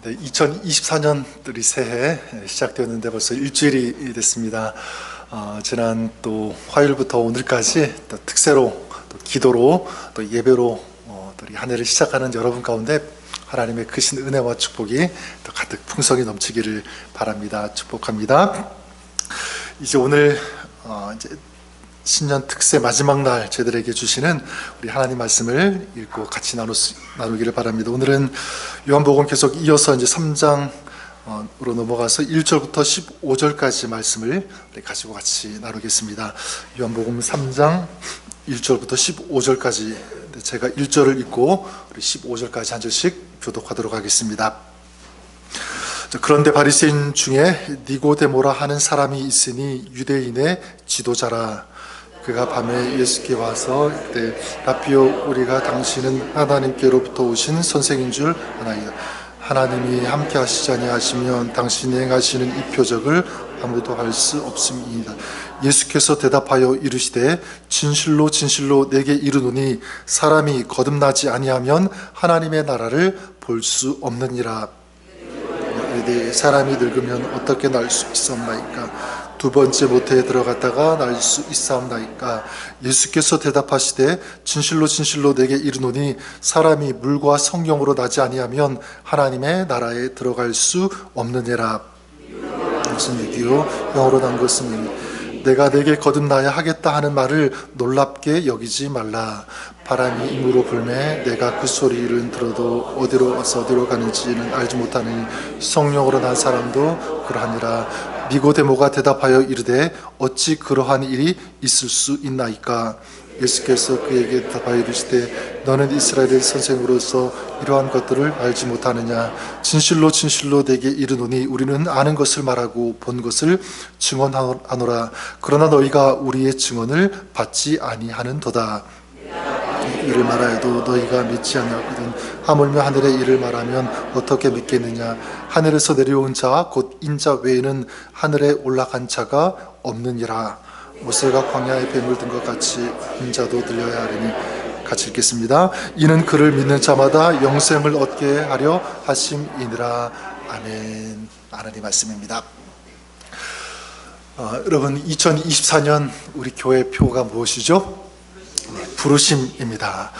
네, 2024년 우리 새해 시작되었는데 벌써 일주일이 됐습니다. 지난 또 화요일부터 오늘까지 또 특세로 또 기도로 또 예배로 또 우리 한 해를 시작하는 여러분 가운데 하나님의 크신 은혜와 축복이 또 가득 풍성히 넘치기를 바랍니다. 축복합니다. 이제 오늘 이제 신년 특세 마지막 날 저희들에게 주시는 우리 하나님 말씀을 읽고 같이 나누기를 바랍니다. 오늘은 요한복음 계속 이어서 이제 3장으로 넘어가서 1절부터 15절까지 말씀을 가지고 같이 나누겠습니다. 요한복음 3장 1절부터 15절까지 제가 1절을 읽고 우리 15절까지 한 절씩 교독하도록 하겠습니다. 그런데 바리새인 중에 니고데모라 하는 사람이 있으니 유대인의 지도자라. 그가 밤에 예수께 와서 그때 라피오, 우리가 당신은 하나님께로부터 오신 선생인 줄 아나이다. 하나님이 함께 하시자니 하시면 당신이 행하시는 이 표적을 아무도 할 수 없음이니이다. 예수께서 대답하여 이르시되 진실로 진실로 내게 이르노니 사람이 거듭나지 아니하면 하나님의 나라를 볼 수 없느니라. 사람이 늙으면 어떻게 날 수 있사옵나이까? 두 번째 모태에 들어갔다가 날 수 있사옵나이까? 예수께서 대답하시되 진실로 진실로 내게 이르노니 사람이 물과 성령으로 나지 아니하면 하나님의 나라에 들어갈 수 없느니라. 무슨 얘기요? 영어로 난 것은 내가 내게 거듭나야 하겠다 하는 말을 놀랍게 여기지 말라. 바람이 임으로 불매 내가 그 소리를 들어도 어디로 와서 어디로 가는지는 알지 못하니 성령으로 난 사람도 그러하니라. 니고데모가 대답하여 이르되 어찌 그러한 일이 있을 수 있나이까? 예수께서 그에게 대답하여 이르시되 너는 이스라엘의 선생으로서 이러한 것들을 알지 못하느냐? 진실로 진실로 내게 이르노니 우리는 아는 것을 말하고 본 것을 증언하노라. 그러나 너희가 우리의 증언을 받지 아니하는도다. 이를 말하여도 너희가 믿지 않았거든. 하물며 하늘의 일을 말하면 어떻게 믿겠느냐? 하늘에서 내려온 자 곧 인자 외에는 하늘에 올라간 자가 없느니라. 모세가 광야에 뱀을 든 것 같이 인자도 들려야 하리니. 같이 읽겠습니다. 이는 그를 믿는 자마다 영생을 얻게 하려 하심이니라. 아멘. 하나님 말씀입니다. 여러분, 2024년 우리 교회 표가 무엇이죠? 부르심입니다.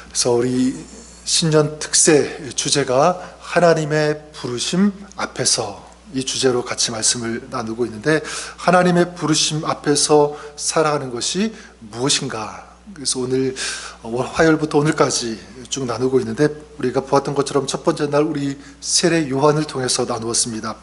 그래서 우리 신년 특세 주제가 하나님의 부르심 앞에서, 이 주제로 같이 말씀을 나누고 있는데, 하나님의 부르심 앞에서 살아가는 것이 무엇인가? 그래서 오늘 화요일부터 오늘까지 쭉 나누고 있는데, 우리가 보았던 것처럼 첫 번째 날 우리 세례 요한을 통해서 나누었습니다.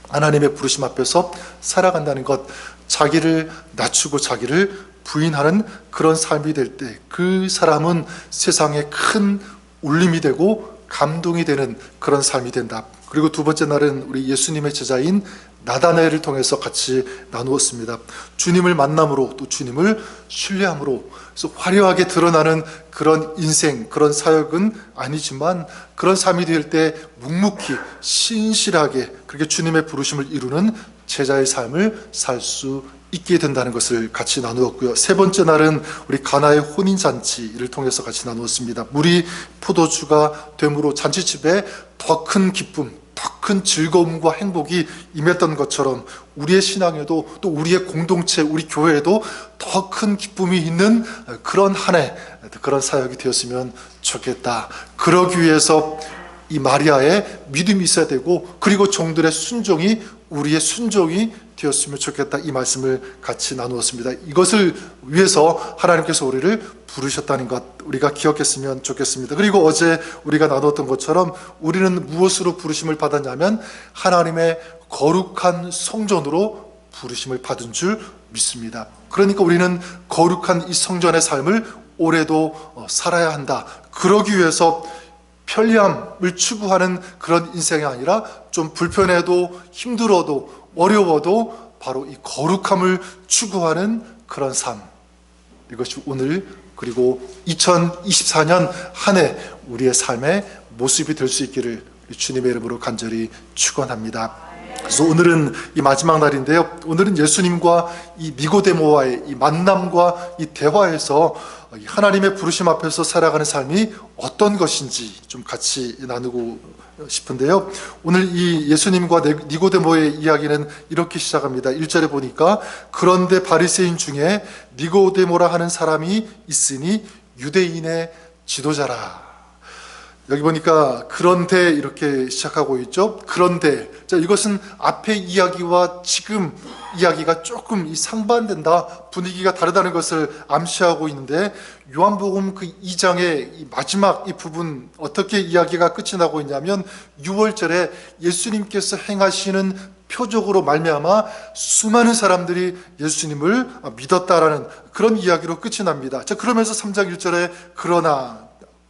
하나님의 부르심 앞에서 살아간다는 것, 자기를 낮추고 자기를 부인하는 그런 삶이 될 때 그 사람은 세상에 큰 울림이 되고 감동이 되는 그런 삶이 된다. 그리고 두 번째 날은 우리 예수님의 제자인 나다나엘을 통해서 같이 나누었습니다. 주님을 만남으로 또 주님을 신뢰함으로, 그래서 화려하게 드러나는 그런 인생, 그런 사역은 아니지만 그런 삶이 될 때 묵묵히 신실하게 그렇게 주님의 부르심을 이루는 제자의 삶을 살 수 있게 된다는 것을 같이 나누었고요. 세 번째 날은 우리 가나의 혼인잔치를 통해서 같이 나누었습니다. 물이 포도주가 됨으로 잔치집에 더 큰 기쁨, 더 큰 즐거움과 행복이 임했던 것처럼 우리의 신앙에도 또 우리의 공동체, 우리 교회에도 더 큰 기쁨이 있는 그런 한 해, 그런 사역이 되었으면 좋겠다. 그러기 위해서 이 마리아의 믿음이 있어야 되고, 그리고 종들의 순종이 우리의 순종이 되었으면 좋겠다. 이 말씀을 같이 나누었습니다. 이것을 위해서 하나님께서 우리를 부르셨다는 것, 우리가 기억했으면 좋겠습니다. 그리고 어제 우리가 나누었던 것처럼 우리는 무엇으로 부르심을 받았냐면 하나님의 거룩한 성전으로 부르심을 받은 줄 믿습니다. 그러니까 우리는 거룩한 이 성전의 삶을 올해도 살아야 한다. 그러기 위해서 편리함을 추구하는 그런 인생이 아니라 좀 불편해도 힘들어도 어려워도 바로 이 거룩함을 추구하는 그런 삶, 이것이 오늘 그리고 2024년 한 해 우리의 삶의 모습이 될 수 있기를 주님의 이름으로 간절히 축원합니다. 그래서 오늘은 이 마지막 날인데요, 오늘은 예수님과 이 니고데모와의 이 만남과 이 대화에서 하나님의 부르심 앞에서 살아가는 삶이 어떤 것인지 좀 같이 나누고 싶은데요. 오늘 이 예수님과 니고데모의 이야기는 이렇게 시작합니다. 1절에 보니까 그런데 바리새인 중에 니고데모라 하는 사람이 있으니 유대인의 지도자라. 여기 보니까 그런데 이렇게 시작하고 있죠. 그런데 자, 이것은 앞의 이야기와 지금 이야기가 조금 상반된다, 분위기가 다르다는 것을 암시하고 있는데, 요한복음 그 2장의 이 마지막 이 부분 어떻게 이야기가 끝이 나고 있냐면 6월절에 예수님께서 행하시는 표적으로 말미암아 수많은 사람들이 예수님을 믿었다라는 그런 이야기로 끝이 납니다. 자, 그러면서 3장 1절에 그러나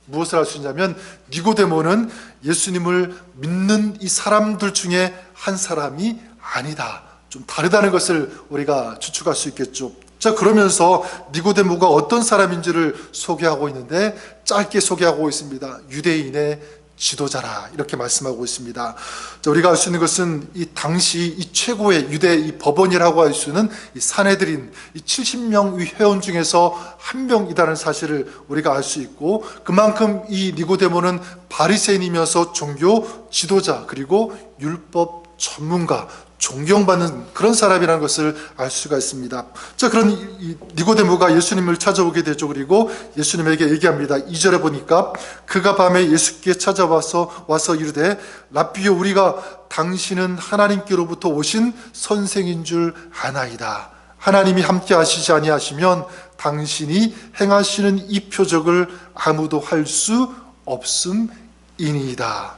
무엇을 할 수 있냐면 니고데모는 예수님을 믿는 이 사람들 중에 한 사람이 아니다, 좀 다르다는 것을 우리가 추측할 수 있겠죠. 자, 그러면서 니고데모가 어떤 사람인지를 소개하고 있는데 짧게 소개하고 있습니다. 유대인의 지도자라 이렇게 말씀하고 있습니다. 자, 우리가 알 수 있는 것은 이 당시 이 최고의 유대 이 법원이라고 할 수 있는 이 산헤드린 이 70명 회원 중에서 한 명이라는 사실을 우리가 알 수 있고, 그만큼 이 니고데모는 바리새인이면서 종교 지도자 그리고 율법 전문가, 존경받는 그런 사람이라는 것을 알 수가 있습니다. 자, 그런 이 니고데모가 예수님을 찾아오게 되죠. 그리고 예수님에게 얘기합니다. 2절에 보니까 그가 밤에 예수께 찾아와서 이르되 라삐요, 우리가 당신은 하나님께로부터 오신 선생인 줄 아나이다. 하나님이 함께 하시지 아니하시면 당신이 행하시는 이 표적을 아무도 할 수 없음이니이다.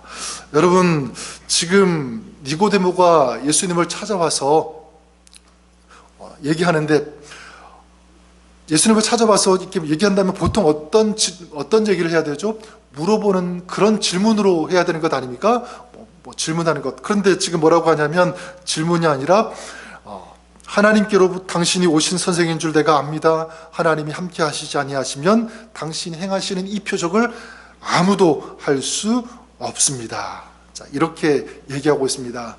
여러분, 지금 니고데모가 예수님을 찾아와서 얘기하는데, 예수님을 찾아와서 이렇게 얘기한다면 보통 어떤 얘기를 해야 되죠? 물어보는 그런 질문으로 해야 되는 것 아닙니까? 질문하는 것. 그런데 지금 뭐라고 하냐면 질문이 아니라 하나님께로부터 당신이 오신 선생인 줄 내가 압니다. 하나님이 함께 하시지 아니하시면 당신이 행하시는 이 표적을 아무도 할 수 없습니다. 자, 이렇게 얘기하고 있습니다.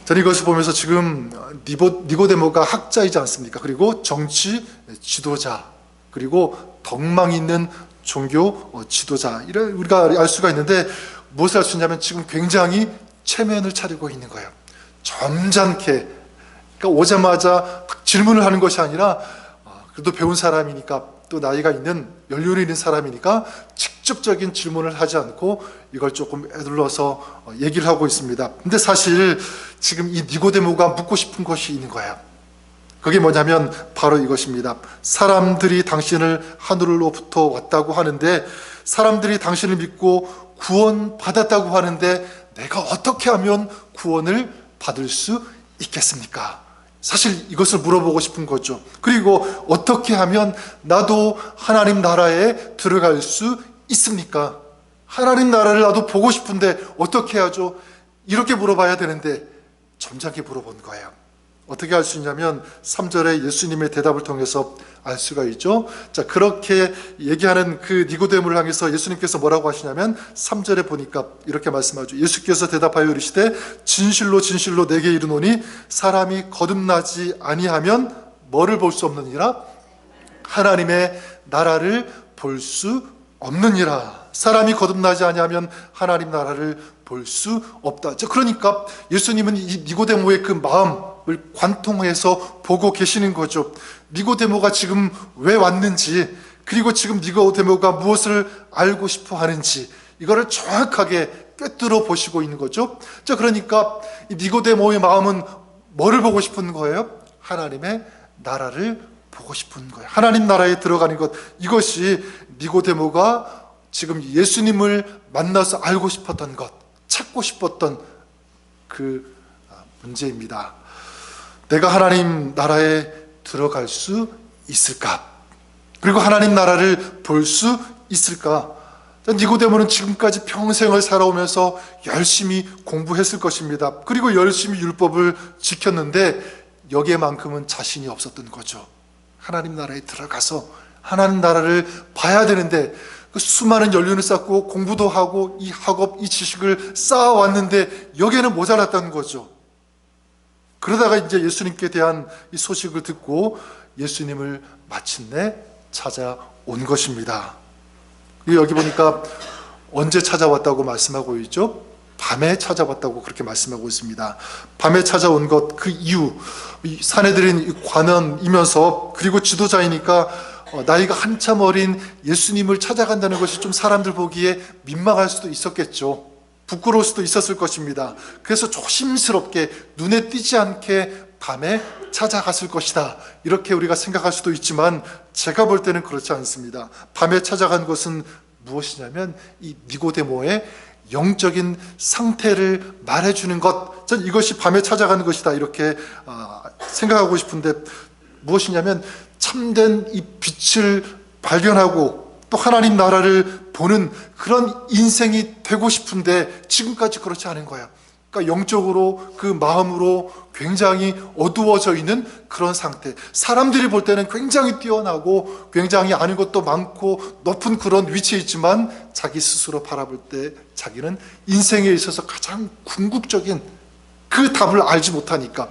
저는 이것을 보면서 지금 니고데모가 학자이지 않습니까? 그리고 정치 지도자, 그리고 덕망 있는 종교 지도자, 이런 우리가 알 수가 있는데, 무엇을 할 수 있냐면 지금 굉장히 체면을 차리고 있는 거예요. 점잖게, 그러니까 오자마자 질문을 하는 것이 아니라 그래도 배운 사람이니까, 또 나이가 있는, 연륜이 있는 사람이니까 직접적인 질문을 하지 않고 이걸 조금 애둘러서 얘기를 하고 있습니다. 근데 사실 지금 이 니고데모가 묻고 싶은 것이 있는 거예요. 그게 뭐냐면 바로 이것입니다. 사람들이 당신을 하늘로부터 왔다고 하는데, 사람들이 당신을 믿고 구원 받았다고 하는데 내가 어떻게 하면 구원을 받을 수 있겠습니까? 사실 이것을 물어보고 싶은 거죠. 그리고 어떻게 하면 나도 하나님 나라에 들어갈 수 있습니까? 하나님 나라를 나도 보고 싶은데 어떻게 하죠? 이렇게 물어봐야 되는데 점잖게 물어본 거예요. 어떻게 할 수 있냐면 3절에 예수님의 대답을 통해서 알 수가 있죠. 자, 그렇게 얘기하는 그 니고데모를 향해서 예수님께서 뭐라고 하시냐면 3절에 보니까 이렇게 말씀하죠. 예수께서 대답하여 이르시되 진실로 진실로 내게 이르노니 사람이 거듭나지 아니하면 뭐를 볼 수 없느니라? 하나님의 나라를 볼 수 없느니라. 사람이 거듭나지 아니하면 하나님 나라를 볼 수 없다. 그러니까 예수님은 이 니고데모의 그 마음을 관통해서 보고 계시는 거죠. 니고데모가 지금 왜 왔는지, 그리고 지금 니고데모가 무엇을 알고 싶어 하는지, 이거를 정확하게 꿰뚫어 보시고 있는 거죠. 그러니까 이 니고데모의 마음은 뭐를 보고 싶은 거예요? 하나님의 나라를 보고 싶은 거예요. 하나님 나라에 들어가는 것, 이것이 니고데모가 지금 예수님을 만나서 알고 싶었던 것, 찾고 싶었던 그 문제입니다. 내가 하나님 나라에 들어갈 수 있을까? 그리고 하나님 나라를 볼 수 있을까? 니고데모는 지금까지 평생을 살아오면서 열심히 공부했을 것입니다. 그리고 열심히 율법을 지켰는데 여기에만큼은 자신이 없었던 거죠. 하나님 나라에 들어가서 하나님 나라를 봐야 되는데, 그 수많은 연륜을 쌓고 공부도 하고 이 학업, 이 지식을 쌓아왔는데 여기에는 모자랐다는 거죠. 그러다가 이제 예수님께 대한 이 소식을 듣고 예수님을 마침내 찾아온 것입니다. 여기 보니까 언제 찾아왔다고 말씀하고 있죠? 밤에 찾아왔다고 그렇게 말씀하고 있습니다. 밤에 찾아온 것, 그 이유, 사내들인 관원이면서 그리고 지도자이니까 나이가 한참 어린 예수님을 찾아간다는 것이 좀 사람들 보기에 민망할 수도 있었겠죠. 부끄러울 수도 있었을 것입니다. 그래서 조심스럽게 눈에 띄지 않게 밤에 찾아갔을 것이다, 이렇게 우리가 생각할 수도 있지만 제가 볼 때는 그렇지 않습니다. 밤에 찾아간 것은 무엇이냐면 이 니고데모의 영적인 상태를 말해주는 것, 전 이것이 밤에 찾아가는 것이다, 이렇게 생각하고 싶은데, 무엇이냐면 참된 이 빛을 발견하고 또 하나님 나라를 보는 그런 인생이 되고 싶은데 지금까지 그렇지 않은 거야. 그러니까 영적으로, 그 마음으로 굉장히 어두워져 있는 그런 상태. 사람들이 볼 때는 굉장히 뛰어나고 굉장히 아는 것도 많고 높은 그런 위치에 있지만 자기 스스로 바라볼 때 자기는 인생에 있어서 가장 궁극적인 그 답을 알지 못하니까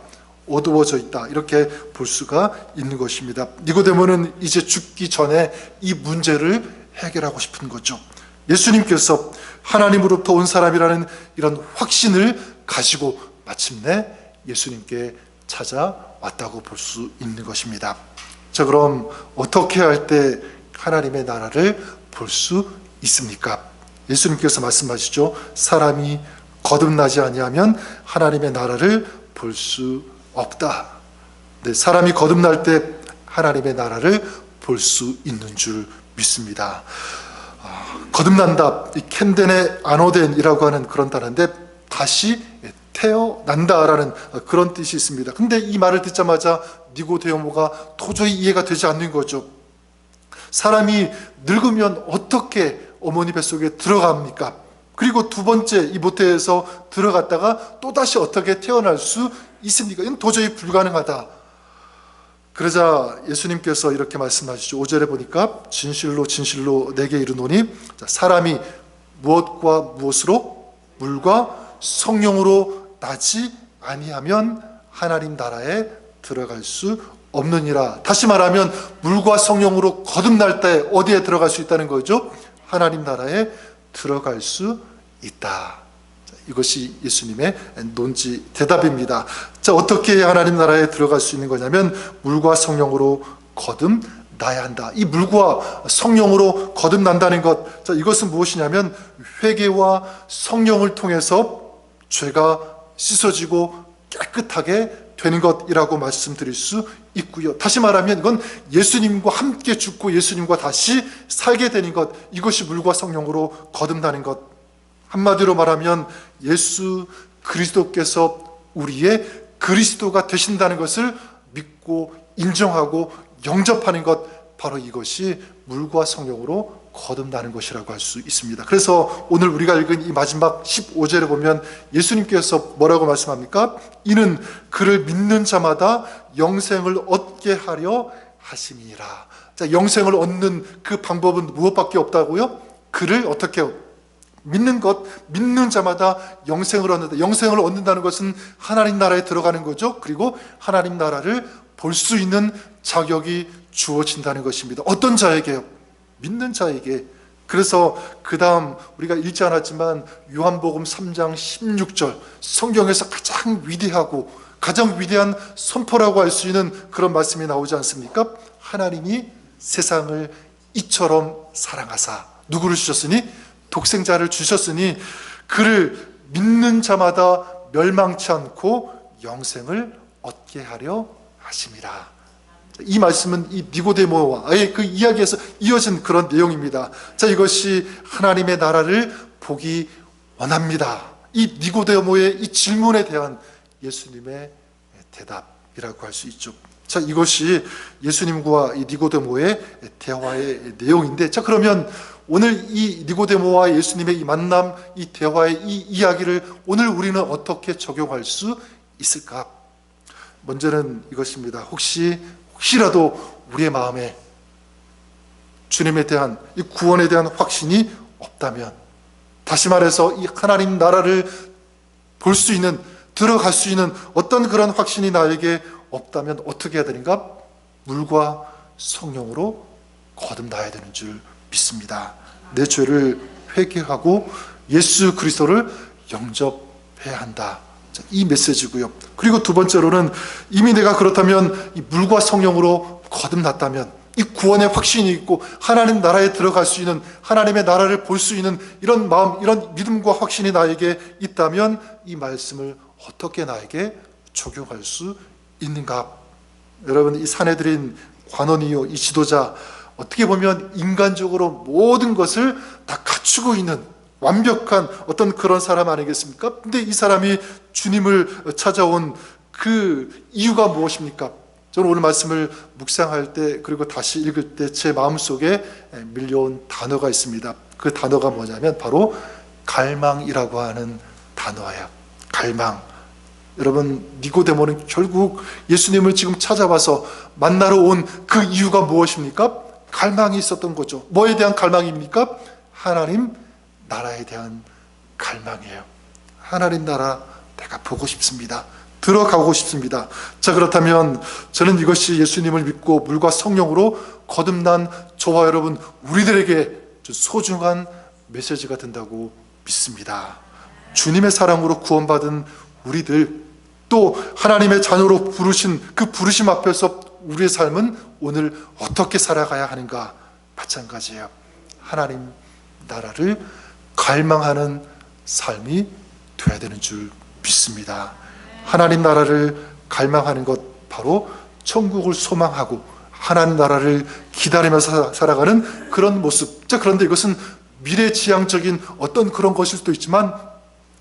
어두워져 있다, 이렇게 볼 수가 있는 것입니다. 니고데모는 이제 죽기 전에 이 문제를 해결하고 싶은 거죠. 예수님께서 하나님으로부터 온 사람이라는 이런 확신을 가지고 마침내 예수님께 찾아왔다고 볼 수 있는 것입니다. 자, 그럼 어떻게 할 때 하나님의 나라를 볼 수 있습니까? 예수님께서 말씀하시죠. 사람이 거듭나지 아니하면 하나님의 나라를 볼 수 없다. 네, 사람이 거듭날 때 하나님의 나라를 볼 수 있는 줄 믿습니다. 거듭난다, 이 켄덴의 아노덴이라고 하는 그런 단어인데 다시 태어난다라는 그런 뜻이 있습니다. 근데 이 말을 듣자마자 니고데모가 도저히 이해가 되지 않는 거죠. 사람이 늙으면 어떻게 어머니 뱃속에 들어갑니까? 그리고 두 번째 이 모태에서 들어갔다가 또다시 어떻게 태어날 수 있습니까? 이건 도저히 불가능하다. 그러자 예수님께서 이렇게 말씀하시죠. 5절에 보니까 진실로 진실로 내게 이르노니, 사람이 무엇과 무엇으로? 물과 성령으로 나지 아니하면 하나님 나라에 들어갈 수 없느니라. 다시 말하면 물과 성령으로 거듭날 때 어디에 들어갈 수 있다는 거죠? 하나님 나라에 들어갈 수 있다. 이것이 예수님의 논지 대답입니다. 자, 어떻게 하나님 나라에 들어갈 수 있는 거냐면 물과 성령으로 거듭나야 한다. 이 물과 성령으로 거듭난다는 것, 자, 이것은 무엇이냐면 회개와 성령을 통해서 죄가 씻어지고 깨끗하게 되는 것이라고 말씀드릴 수 있고요. 다시 말하면 이건 예수님과 함께 죽고 예수님과 다시 살게 되는 것, 이것이 물과 성령으로 거듭나는 것. 한마디로 말하면 예수 그리스도께서 우리의 그리스도가 되신다는 것을 믿고 인정하고 영접하는 것, 바로 이것이 물과 성령으로 거듭나는 것이라고 할 수 있습니다. 그래서 오늘 우리가 읽은 이 마지막 15절에 보면 예수님께서 뭐라고 말씀합니까? 이는 그를 믿는 자마다 영생을 얻게 하려 하심이니라. 자, 영생을 얻는 그 방법은 무엇밖에 없다고요? 그를 어떻게 믿는 것, 믿는 자마다 영생을 얻는다. 영생을 얻는다는 것은 하나님 나라에 들어가는 거죠. 그리고 하나님 나라를 볼 수 있는 자격이 주어진다는 것입니다. 어떤 자에게요? 믿는 자에게. 그래서 그 다음 우리가 읽지 않았지만 요한복음 3장 16절, 성경에서 가장 위대하고 가장 위대한 선포라고 할 수 있는 그런 말씀이 나오지 않습니까? 하나님이 세상을 이처럼 사랑하사 누구를 주셨으니? 독생자를 주셨으니 그를 믿는 자마다 멸망치 않고 영생을 얻게 하려 하심이라. 이 말씀은 이 니고데모와의 그 이야기에서 이어진 그런 내용입니다. 자, 이것이 하나님의 나라를 보기 원합니다. 이 니고데모의 이 질문에 대한 예수님의 대답이라고 할 수 있죠. 자, 이것이 예수님과 이 니고데모의 대화의 내용인데, 자, 그러면 오늘 이 니고데모와 예수님의 이 만남, 이 대화의 이 이야기를 오늘 우리는 어떻게 적용할 수 있을까? 먼저는 이것입니다. 혹시라도 우리의 마음에 주님에 대한 이 구원에 대한 확신이 없다면, 다시 말해서 이 하나님 나라를 볼 수 있는, 들어갈 수 있는 어떤 그런 확신이 나에게 없다면 어떻게 해야 되는가? 물과 성령으로 거듭나야 되는 줄 믿습니다. 내 죄를 회개하고 예수 그리스도를 영접해야 한다. 이 메시지고요. 그리고 두 번째로는 이미 내가 그렇다면 이 물과 성령으로 거듭났다면 이 구원의 확신이 있고 하나님 나라에 들어갈 수 있는, 하나님의 나라를 볼 수 있는 이런 마음, 이런 믿음과 확신이 나에게 있다면 이 말씀을 어떻게 나에게 적용할 수 있는가? 여러분, 이 사내들인 관원이요, 이 지도자, 어떻게 보면 인간적으로 모든 것을 다 갖추고 있는 완벽한 어떤 그런 사람 아니겠습니까? 근데 이 사람이 주님을 찾아온 그 이유가 무엇입니까? 저는 오늘 말씀을 묵상할 때, 그리고 다시 읽을 때 제 마음속에 밀려온 단어가 있습니다. 그 단어가 뭐냐면 바로 갈망이라고 하는 단어예요. 갈망. 여러분, 니고데모는 결국 예수님을 지금 찾아와서 만나러 온 그 이유가 무엇입니까? 갈망이 있었던 거죠. 뭐에 대한 갈망입니까? 하나님 나라에 대한 갈망이에요. 하나님 나라 내가 보고 싶습니다. 들어가고 싶습니다. 자, 그렇다면 저는 이것이 예수님을 믿고 물과 성령으로 거듭난 저와 여러분 우리들에게 소중한 메시지가 된다고 믿습니다. 주님의 사랑으로 구원받은 우리들, 또 하나님의 자녀로 부르신 그 부르심 앞에서 우리의 삶은 오늘 어떻게 살아가야 하는가? 마찬가지예요. 하나님 나라를 갈망하는 삶이 되어야 되는 줄 믿습니다. 하나님 나라를 갈망하는 것, 바로 천국을 소망하고 하나님 나라를 기다리면서 살아가는 그런 모습. 자, 그런데 이것은 미래지향적인 어떤 그런 것일 수도 있지만,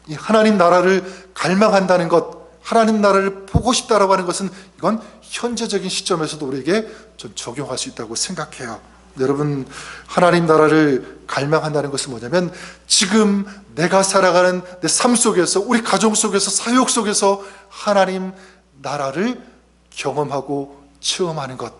이 하나님 나라를 갈망한다는 것, 하나님 나라를 보고 싶다라고 하는 것은 이건 현재적인 시점에서도 우리에게 좀 적용할 수 있다고 생각해요. 여러분, 하나님 나라를 갈망한다는 것은 뭐냐면 지금 내가 살아가는 내 삶 속에서, 우리 가정 속에서, 사역 속에서 하나님 나라를 경험하고 체험하는 것,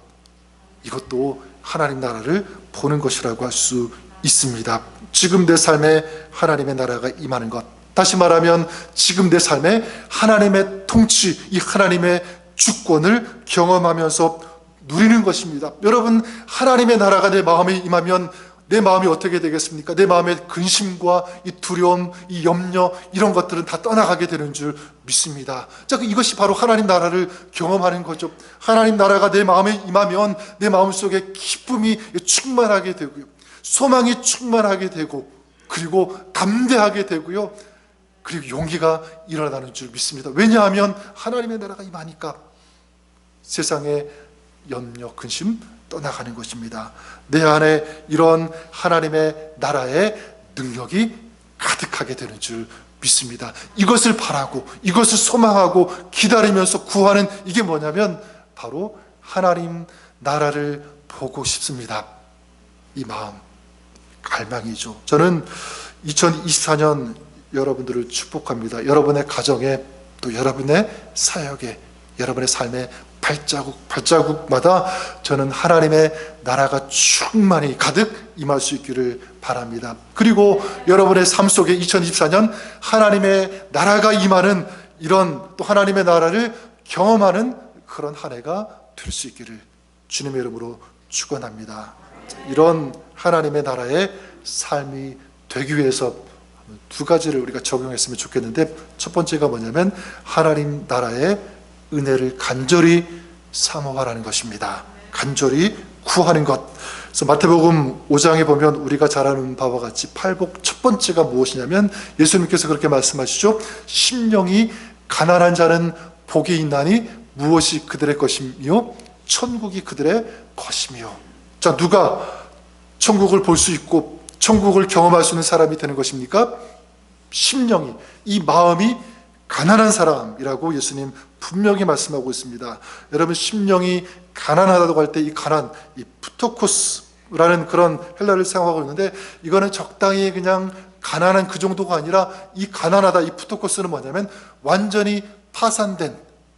이것도 하나님 나라를 보는 것이라고 할 수 있습니다. 지금 내 삶에 하나님의 나라가 임하는 것, 다시 말하면 지금 내 삶에 하나님의 통치, 이 하나님의 주권을 경험하면서 누리는 것입니다. 여러분, 하나님의 나라가 내 마음에 임하면 내 마음이 어떻게 되겠습니까? 내 마음의 근심과 이 두려움, 이 염려, 이런 것들은 다 떠나가게 되는 줄 믿습니다. 자, 이것이 바로 하나님 나라를 경험하는 거죠. 하나님 나라가 내 마음에 임하면 내 마음속에 기쁨이 충만하게 되고요, 소망이 충만하게 되고, 그리고 담대하게 되고요, 그리고 용기가 일어나는 줄 믿습니다. 왜냐하면 하나님의 나라가 임하니까 세상에 염려, 근심 떠나가는 것입니다. 내 안에 이런 하나님의 나라의 능력이 가득하게 되는 줄 믿습니다. 이것을 바라고 이것을 소망하고 기다리면서 구하는, 이게 뭐냐면 바로 하나님 나라를 보고 싶습니다. 이 마음, 갈망이죠. 저는 2024년 여러분들을 축복합니다. 여러분의 가정에, 또 여러분의 사역에, 여러분의 삶에 발자국마다 저는 하나님의 나라가 충만히 가득 임할 수 있기를 바랍니다. 그리고 여러분의 삶 속에 2024년 하나님의 나라가 임하는, 이런 또 하나님의 나라를 경험하는 그런 한 해가 될 수 있기를 주님의 이름으로 축원합니다. 이런 하나님의 나라의 삶이 되기 위해서 두 가지를 우리가 적용했으면 좋겠는데, 첫 번째가 뭐냐면 하나님 나라의 은혜를 간절히 사모하라는 것입니다. 간절히 구하는 것. 그래서 마태복음 5장에 보면 우리가 잘 아는 바와 같이 팔복 첫 번째가 무엇이냐면, 예수님께서 그렇게 말씀하시죠. 심령이 가난한 자는 복이 있나니 무엇이 그들의 것이며 천국이 그들의 것이며. 자, 누가 천국을 볼 수 있고 천국을 경험할 수 있는 사람이 되는 것입니까? 심령이, 이 마음이 가난한 사람이라고 예수님 분명히 말씀하고 있습니다. 여러분, 심령이 가난하다고 할 때 이 가난, 이 푸토코스라는 그런 헬라를 사용하고 있는데, 이거는 적당히 그냥 가난한 그 정도가 아니라, 이 가난하다, 이 푸토코스는 뭐냐면 완전히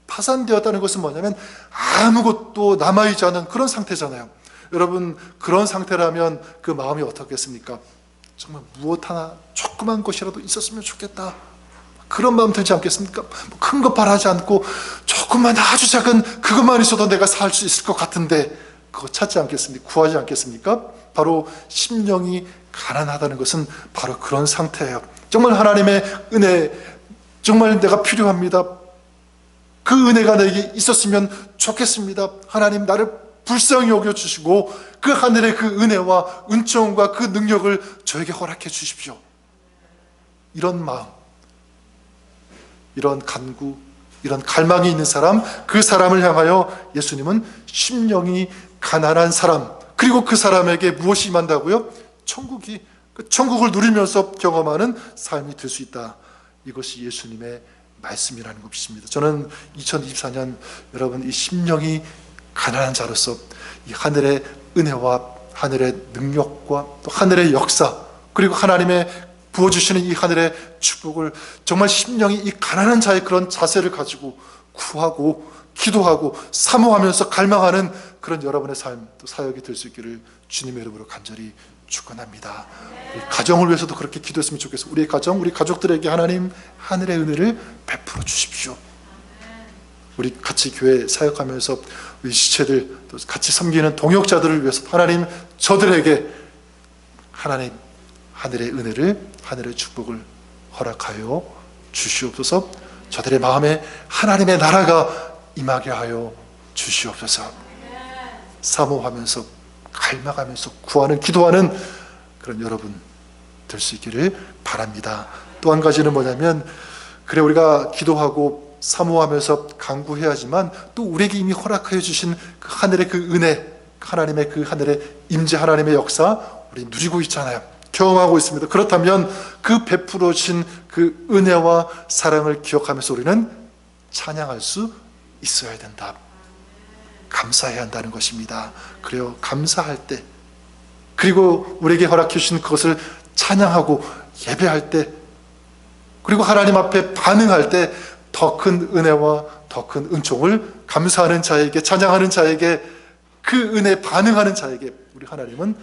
파산되었다는 것은 뭐냐면 아무것도 남아있지 않은 그런 상태잖아요. 여러분, 그런 상태라면 그 마음이 어떻겠습니까? 정말 무엇 하나 조그만 것이라도 있었으면 좋겠다, 그런 마음 들지 않겠습니까? 큰 것 바라지 않고 조금만, 아주 작은 그것만 있어도 내가 살 수 있을 것 같은데, 그거 찾지 않겠습니까? 구하지 않겠습니까? 바로 심령이 가난하다는 것은 바로 그런 상태예요. 정말 하나님의 은혜, 정말 내가 필요합니다. 그 은혜가 내게 있었으면 좋겠습니다. 하나님 나를 불쌍히 여겨주시고 그 하늘의 그 은혜와 은총과 그 능력을 저에게 허락해 주십시오. 이런 마음, 이런 간구, 이런 갈망이 있는 사람, 그 사람을 향하여 예수님은 심령이 가난한 사람, 그리고 그 사람에게 무엇이 임한다고요? 천국을 누리면서 경험하는 삶이 될 수 있다. 이것이 예수님의 말씀이라는 것입니다. 저는 2024년 여러분 이 심령이 가난한 자로서 이 하늘의 은혜와 하늘의 능력과 또 하늘의 역사, 그리고 하나님의 부어주시는 이 하늘의 축복을 정말 심령이 이 가난한 자의 그런 자세를 가지고 구하고 기도하고 사모하면서 갈망하는 그런 여러분의 삶, 또 사역이 될 수 있기를 주님의 이름으로 간절히 축원합니다. 우리 가정을 위해서도 그렇게 기도했으면 좋겠어요. 우리의 가정, 우리 가족들에게 하나님 하늘의 은혜를 베풀어 주십시오. 우리 같이 교회 사역하면서 우리 지체들, 또 같이 섬기는 동역자들을 위해서 하나님 저들에게 하나님 하늘의 은혜를, 하늘의 축복을 허락하여 주시옵소서. 저들의 마음에 하나님의 나라가 임하게 하여 주시옵소서. 사모하면서 갈망하면서 구하는, 기도하는 그런 여러분 될 수 있기를 바랍니다. 또 한 가지는 뭐냐면, 그래 우리가 기도하고 사모하면서 간구해야지만 또 우리에게 이미 허락하여 주신 그 하늘의 그 은혜, 하나님의 그 하늘의 임재, 하나님의 역사 우리 누리고 있잖아요. 경험하고 있습니다. 그렇다면 그 베풀어 주신 그 은혜와 사랑을 기억하면서 우리는 찬양할 수 있어야 된다. 감사해야 한다는 것입니다. 그래요. 감사할 때, 그리고 우리에게 허락해 주신 그것을 찬양하고 예배할 때, 그리고 하나님 앞에 반응할 때 더 큰 은혜와 더 큰 은총을 감사하는 자에게, 찬양하는 자에게, 그 은혜에 반응하는 자에게 우리 하나님은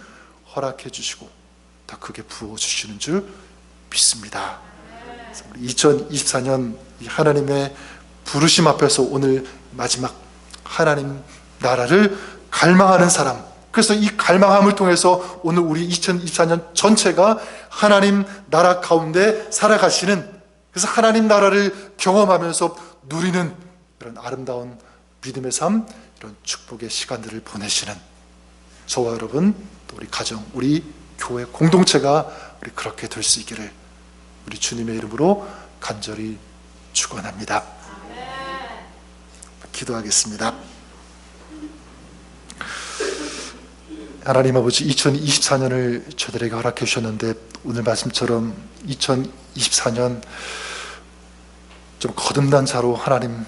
허락해 주시고 더 크게 부어주시는 줄 믿습니다. 2024년 하나님의 부르심 앞에서 오늘 마지막 하나님 나라를 갈망하는 사람, 그래서 이 갈망함을 통해서 오늘 우리 2024년 전체가 하나님 나라 가운데 살아가시는, 그래서 하나님 나라를 경험하면서 누리는 이런 아름다운 믿음의 삶, 이런 축복의 시간들을 보내시는 저와 여러분, 또 우리 가정, 우리 교회 공동체가 우리 그렇게 될 수 있기를 우리 주님의 이름으로 간절히 축원합니다. 기도하겠습니다. 하나님 아버지, 2024년을 저들에게 허락해 주셨는데 오늘 말씀처럼 2024년 좀 거듭난 자로 하나님의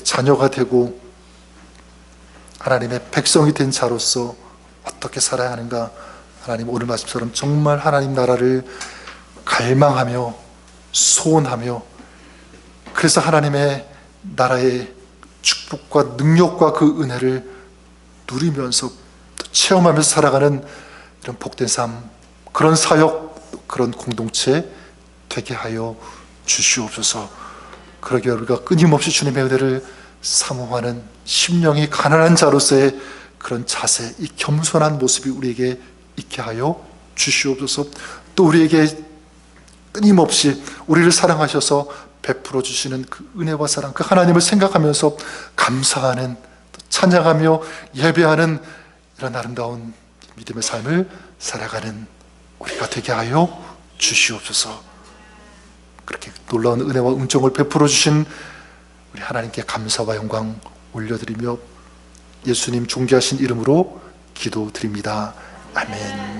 자녀가 되고 하나님의 백성이 된 자로서 어떻게 살아야 하는가, 하나님 오늘 말씀처럼 정말 하나님 나라를 갈망하며 소원하며, 그래서 하나님의 나라의 축복과 능력과 그 은혜를 누리면서 체험하면서 살아가는 이런 복된 삶, 그런 사역, 그런 공동체 되게 하여 주시옵소서. 그러게 우리가 끊임없이 주님의 은혜를 사모하는 심령이 가난한 자로서의 그런 자세, 이 겸손한 모습이 우리에게 있게 하여 주시옵소서. 또 우리에게 끊임없이 우리를 사랑하셔서 베풀어 주시는 그 은혜와 사랑, 그 하나님을 생각하면서 감사하는, 찬양하며 예배하는 이런 아름다운 믿음의 삶을 살아가는 우리가 되게 하여 주시옵소서. 그렇게 놀라운 은혜와 은총을 베풀어 주신 우리 하나님께 감사와 영광 올려드리며 예수님 존귀하신 이름으로 기도드립니다. 아멘.